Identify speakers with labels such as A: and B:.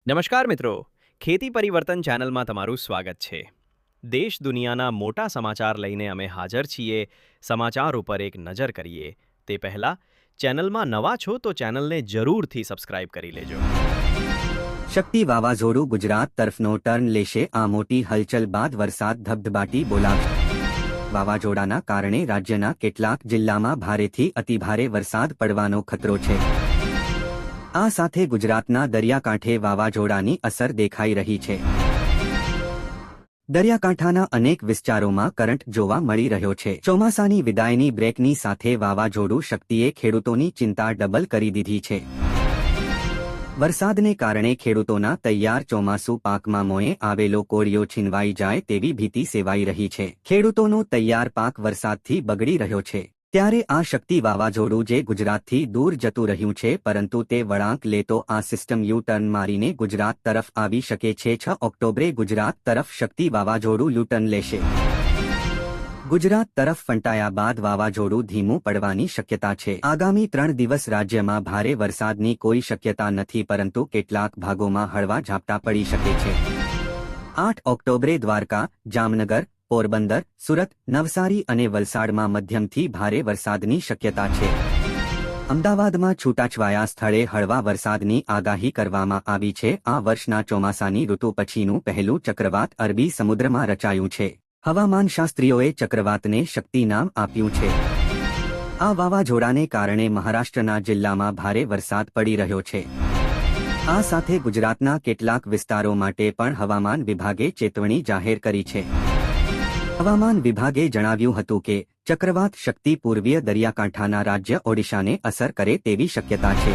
A: નમસ્કાર મિત્રો, ખેતી પરિવર્તન ચેનલમાં તમારું સ્વાગત છે. દેશ દુનિયાના મોટા સમાચાર લઈને અમે હાજર છીએ. સમાચાર ઉપર એક નજર કરીએ તે પહેલા ચેનલમાં નવા છો તો ચેનલને જરૂરથી સબસ્ક્રાઇબ કરી લેજો.
B: શક્તિ વાવાઝોડું ગુજરાત તરફનો ટર્ન લેશે. આ મોટી હલચલ બાદ વરસાદ ધબધબાટી બોલાવશે. વાવાઝોડાના કારણે રાજ્યના કેટલાક જિલ્લામાં ભારેથી અતિભારે વરસાદ પડવાનો ખતરો છે. આ સાથે ગુજરાતના દરિયાકાંઠે વાવાઝોડાની અસર દેખાઈ રહી છે. દરિયાકાંઠાના અનેક વિસ્તારોમાં કરંટ જોવા મળી રહ્યો છે. ચોમાસાની વિદાયની બ્રેકની સાથે વાવાઝોડું શક્તિએ ખેડૂતોની ચિંતા ડબલ કરી દીધી છે. વરસાદને કારણે ખેડૂતોના તૈયાર ચોમાસુ પાકમાં મોએ આવેલો કોળિયો છીનવાઈ જાય તેવી ભીતિ સેવાઈ રહી છે. ખેડૂતોનો તૈયાર પાક વરસાદથી બગડી રહ્યો છે. ત્યારે આ શક્તિ વાવાઝોડું જે ગુજરાતથી દૂર જતું રહ્યું છે, પરંતુ તે વળાંક લેતો આ સિસ્ટમ યુ ટર્ન મારીને ગુજરાત તરફ આવી શકે છે. 6 ઓક્ટોબરે ગુજરાત તરફ શક્તિ વાવાઝોડું યુ ટર્ન લેશે. ગુજરાત તરફ ફંટાયા બાદ વાવાઝોડું ધીમું પડવાની શક્યતા છે. આગામી 3 દિવસ રાજ્યમાં ભારે વરસાદની કોઈ શક્યતા નથી, પરંતુ કેટલાક ભાગોમાં હળવા ઝાપટા પડી શકે છે. 8 ઓક્ટોબરે દ્વારકા, જામનગર, પોરબંદર, સુરત, નવસારી અને વલસાડમાં મધ્યમથી ભારે વરસાદની શક્યતા છે. અમદાવાદમાં છૂટાછવાયા સ્થળે હળવા વરસાદની આગાહી કરવામાં આવી છે. આ વર્ષના ચોમાસાની ઋતુ પછીનું પહેલું ચક્રવાત અરબી સમુદ્રમાં રચાયું છે. હવામાનશાસ્ત્રીઓએ ચક્રવાતને શક્તિ નામ આપ્યું છે. આ વાવાઝોડાને કારણે મહારાષ્ટ્રના જિલ્લામાં ભારે વરસાદ પડી રહ્યો છે. આ સાથે ગુજરાતના કેટલાક વિસ્તારો માટે પણ હવામાન વિભાગે ચેતવણી જાહેર કરી છે. હવામાન વિભાગે જણાવ્યું હતું કે ચક્રવાત શક્તિ પૂર્વીય દરિયાકાંઠાના રાજ્ય ઓડિશાને અસર કરે તેવી શક્યતા છે.